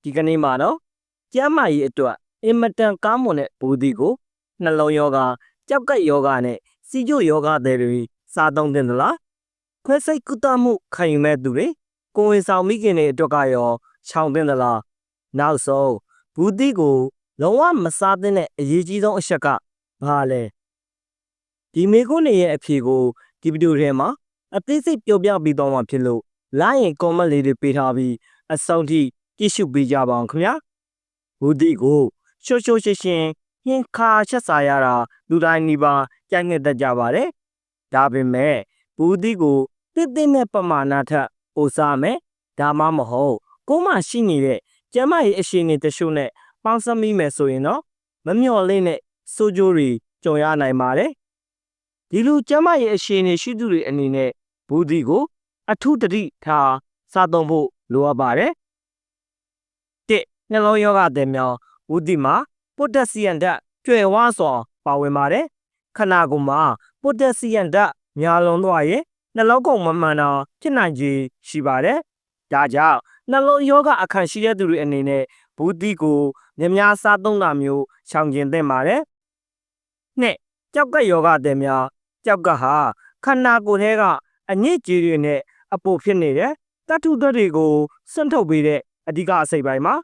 ဒီကနေ့မှာတော့ကျမ်းမာရေးအတွက်အင်မတန်ကောင်းမွန်တဲ့ဘူးဒီကိုနှလုံးယောဂကြောက်ကပ်ယောဂနဲ့စီကျိုယောဂတွေစားသုံးတင်သလားခွဲစိတ်ကုသမှုခံယူမဲ့သူတွေကိုယ်ဝန်ဆောင်မိခင်တွေအတွက်ကရောရှောင်တင်သလားနောက်ဆုံးဘူးဒီကိုလုံးဝမစားသင့်တဲ့အရေးကြီးဆုံးအချက်ကဘာလဲဒီမေခွန်းတွေရဲ့အဖြေကိုဒီဗီဒီယိုထဲမှာအသေးစိတ်ပြောပြပေးသွားမှာဖြစ်လို့လိုက်ရင် comment လေးတွေပေးထားပြီးအဆုံးထိကြည့်ရှုပေးကြပါအောင်ခင်ဗျာဘူးဒီကိုရှိုးရှိုးရှင်းရှင်းဟင်းခါချက်စားရတာလူတိုင်းနီးပါးကြိုက်နေတတ်ကြပါတယ်ဒါပေမဲ့ဘူးဒီကိုတစ်တစ်နဲ့ပမာဏထက်ပိုစားမယ်ဒါမှမဟုတ်ကိုယ်မှရှိနေတဲ့ကျမ်းမာရေးအခြေအနေတချို့နဲ့ပေါင်းစပ်မိမယ်ဆိုရင်တော့မမျှော်လင့်တဲ့ဆိုးကျိုးတွေကြုံရနိုင်ပါတယ်ဒီလိုကျမ်းမာရေးအခြေအနေရှိသူတွေအနေနဲ့ဘူးဒီကိုအထူးတတိထားစားသုံးဖို့လိုအပ်ပါတယ်နှလုံးယောဂသည်များဘူးဒီမှာပိုတက်ဆီယမ်ဓာတ်ကျွဲဝါစွာပါဝင်ပါတယ်ခန္ဓာကိုယ်မှာပိုတက်ဆီယမ်ဓာတ်များလွန်သွားရင်နှလုံးကုန်မမှန်တာဖြစ်နိုင်ခြေရှိပါတယ်ဒါကြောင့်နှလုံးယောဂအခန့်ရှိတဲ့သူတွေအနေနဲ့ဘူးဒီကိုများစားသုံးတာမျိုးရှောင်ကျဉ်သင့်ပါတယ်နှစ်ကြောက်ကပ်ယောဂသည်များကြောက်ကပ်ဟာခန္ဓာကိုယ်ထဲကအညစ်အကြေးတွေနဲ့အပိုဖြစ်နေတဲ့တတ္ထုဓာတ်တွေကိုစွန့်ထုတ်ပေးတဲ့အဓိကအစိတ်ပိုင်းမှာ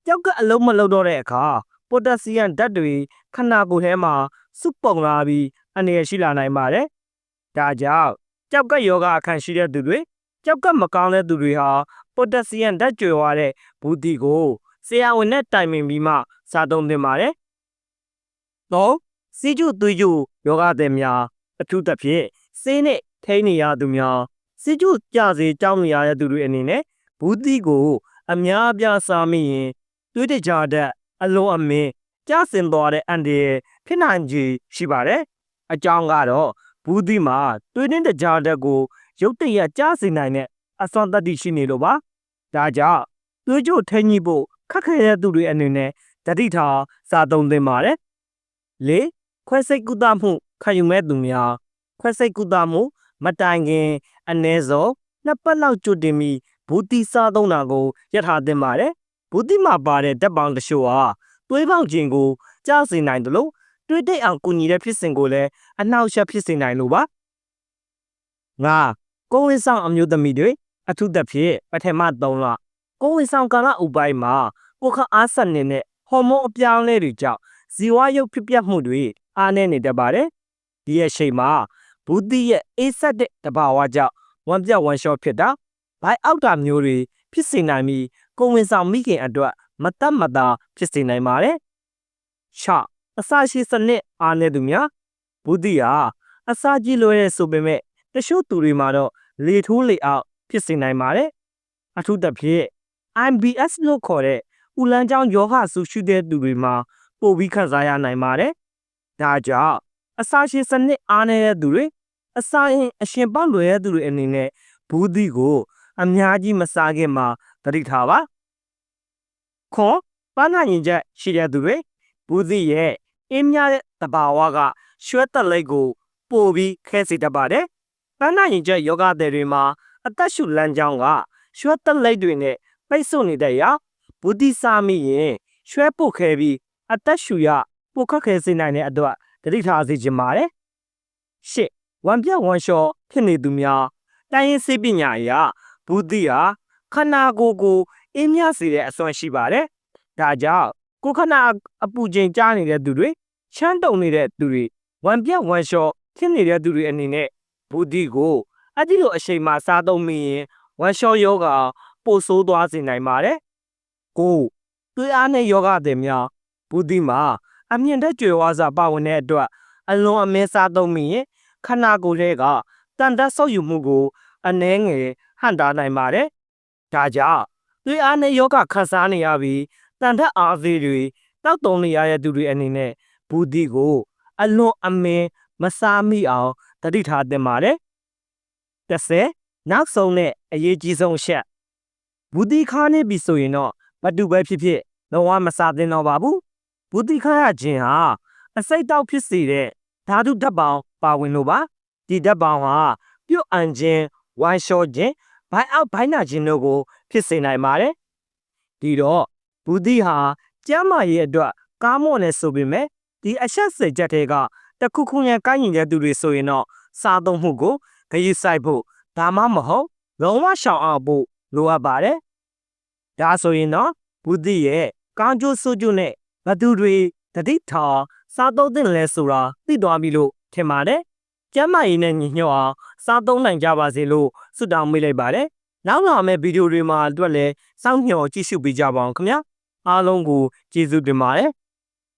ကြောက်ကအလုံးမလုံးတော့တဲ့အခါပိုတက်ဆီယမ်ဓာတ်တွေခန္ဓာကိုယ်ထဲမှာစုပုံလာပြီးအနေရရှိလာနိုင်ပါတယ်။ဒါကြောင့်ကြောက်ကယောဂအခန့်ရှိတဲ့သူတွေကြောက်ကမကောင်းတဲ့သူတွေဟာပိုတက်ဆီယမ်ဓာတ်ကျွေသွားတဲ့ဘူးဒီကိုဆရာဝန်နဲ့တိုင်ပင်ပြီးမှစားသုံးသင့်ပါတယ်။တော့စီးကျူသွေးကျူယောဂသည်များအထူးသဖြင့်ဆေးနဲ့ထိန်းနေရသူများစီးကျူကြစေကြောင်းနေရတဲ့သူတွေအနေနဲ့ဘူးဒီကိုအများအပြားစားမိရင်သွေးတကြားတဲ့အလုံးအမင်းကျဆင်းသွားတဲ့အန်ဒီဖြစ်နိုင်ခြေရှိပါတယ်။အကြောင်းကတော့ဘူးဒီမှာသွေးတကြားတဲ့ကိုရုတ်တရက်ကျစေနိုင်တဲ့အစွမ်းတတိရှိနေလို့ပါ။ဒါကြောင့်သွေးကြိုထိန်းညှိဖို့ခက်ခဲတဲ့သူတွေအနေနဲ့တတိထားစားသုံးသင့်ပါတယ်။၄ခွဲစိတ်ကုသမှုခံယူမဲ့သူများခွဲစိတ်ကုသမှုမတိုင်ခင်အနည်းဆုံး2 ပတ်လောက်ကြိုတင်ပြီးဘူးဒီစားသုံးတာကိုရထားသင့်ပါတယ်။ဘူးဒီမှာပါတဲ့ဓာတ်ပေါင်းတချို့ဟာသွေးပေါင်ခြင်းကိုကျစေနိုင်တယ်လို့တွေးတိတ်အောင်ကူညီတဲ့ဖြစ်စဉ်ကိုလည်းအနှောက်အယှက်ဖြစ်စေနိုင်လို့ပါ။၅ကိုယ်ဝန်ဆောင်အမျိုးသမီးတွေအထူးသဖြင့်ပထမ3လကိုယ်ဝန်ဆောင်ကာလဥပိုင်းမှာကိုယ်ခအားစနစ်နဲ့ဟော်မုန်းအပြောင်းအလဲတွေကြောင့်ဇီဝရုပ်ဖြစ်ပျက်မှုတွေအားနည်းနေတတ်ပါတယ်။ဒီရဲ့ချိန်မှာဘူးဒီရဲ့အေးဆက်တဲ့တဘာဝကြောင့်ဝမ်းပြတ်ဝမ်းလျှောဖြစ်တာဘိုက်အောက်တာမျိုးတွေဖြစ်စေနိုင်ပြီးကိုယ်ဝန်ဆောင်မိခင်အတွက်မတတ်မသာဖြစ်စေနိုင်ပါတယ်။၆အစာရှိစနစ်အားနည်းသူများဘူးဒီဟာအစာကြီးလွယ်တဲ့ဆိုပေမဲ့တချို့သူတွေမှာတော့လေထိုးလေအောက်ဖြစ်စေနိုင်ပါတယ်။အထူးသဖြင့် IBS လို့ခေါ်တဲ့ဥလန်းချောင်းယောဂဆူရှိတဲ့သူတွေမှာပိုပြီးခံစားရနိုင်ပါတယ်။ဒါကြောင့်အစာရှိစနစ်အားနည်းတဲ့သူတွေအစာရင်အရှင်ပေါက်လွယ်တဲ့သူတွေအနေနဲ့ဘူးဒီကိုအများကြီးမစားခင်မှာသတိထားပါခွန်ပန်းနာရင်ချက်ရှိတဲ့သူတွေဘူးဒီရဲ့အင်းများတဲ့တဘာဝကရွှဲတက်လိုက်ကိုပို့ပြီးခဲစေတတ်ပါတယ်ပန်းနာရင်ချက်ယောဂသည်တွေမှာအသက်ရှူလမ်းကြောင်းကရွှဲတက်လိုက်တွေနဲ့ပိတ်ဆို့နေတဲ့ရာဘူးဒီစားမိရင်ရွှဲပုတ်ခဲပြီးအသက်ရှူရပိုခက်ခဲစေနိုင်တဲ့အတွက်သတိထားစေချင်ပါတယ်ရှစ်ဝမ်ပြတ်ဝမ်လျှောဖြစ်နေသူများတိုင်းရင်းစေပညာအရဘူးဒီဟာခန္ဓာကိုယ်ကိုအင်းမြစေတဲ့အစွမ်းရှိပါတယ်။ဒါကြောင့်ကိုယ်ခန္ဓာအပူချိန်ကြားနေတဲ့သူတွေချမ်းတုံနေတဲ့သူတွေဝမ်ပြတ်ဝမ်လျှောဖြစ်နေတဲ့သူတွေအနေနဲ့ဘူးဒီကိုအဲ့ဒီလိုအချိန်မှစားသုံးမိရင်ဝမ်လျှောယောဂပိုဆိုးသွားစေနိုင်ပါတယ်။ကိုသွေးအားနဲ့ယောဂသည်များဘူးဒီမှာအမြင့်တဲ့ကြွယ်ဝစာပါဝင်တဲ့အတွက်အလွန်အမင်းစားသုံးမိရင်ခန္ဓာကိုယ်ထဲကတန်တက်ဆောက်ယူမှုကိုအနှဲငယ်ဟန့်တားနိုင်ပါတယ်။ဒါကြောင့်သွေးအားနဲ့ယောဂခံစားနေရပြီးတန်တက်အားသေးတွေတောက်တုံနေရတဲ့သူတွေအနေနဲ့ဘူးဒီကိုအလွန်အမင်းမစားမိအောင်တတိထားသင့်ပါတယ်။10နောက်ဆုံးနဲ့အရေးကြီးဆုံးအချက်ဘူးဒီခါနေပြီဆိုရင်တော့ဘတ်တူပဲဖြစ်ဖြစ်လုံးဝမစားသင့်တော့ပါဘူး။ဘူးဒီခါရခြင်းဟာအစိတ်တောက်ဖြစ်စေတဲ့ဓာတုဓာတ်ပေါင်းပါဝင်လို့ပါဒီဓာတ်ပေါင်းဟာပြုတ်အန်ခြင်းဝိုင်းလျှောခြင်းဘိုင်းအောက်ဘိုင်းနာခြင်းတို့ကိုဖြစ်စေနိုင်ပါတယ် ဒီတော့ဘူးသီးဟာကျမ်းမာရေးအတွက်ကားမွန်နေဆိုပေမဲ့ဒီအချက်စချက်တွေကတခုခုနဲ့ကိုင်းညီတဲ့သူတွေဆိုရင်တော့စားသုံးမှုကိုဂရုစိုက်ဖို့ဒါမှမဟုတ်လုံးဝရှောင်အောင်ဖို့လိုအပ်ပါတယ်။ဒါဆိုရင်တော့ဘူးသီးရဲ့ကောင်းကျိုးဆိုးကျိုးနဲ့ဘသူတွေတတိထားစားသုံးသင့်လဲဆိုတာသိသွားပြီလို့ထင်ပါတယ်။ကျမ်းမာရေးနဲ့ညီညွတ်အောင်စားသုံးနိုင်ကြပါစေလို့ဆုတောင်းမိလိုက်ပါတယ်။နောက်လာမယ့်ဗီဒီယိုတွေမှာအတွက်လည်းစောင့်မျှော်ကြည့်ရှုပေးကြပါအောင်ခင်ဗျာ။အားလုံးကိုကျေးဇူးတင်ပါတယ်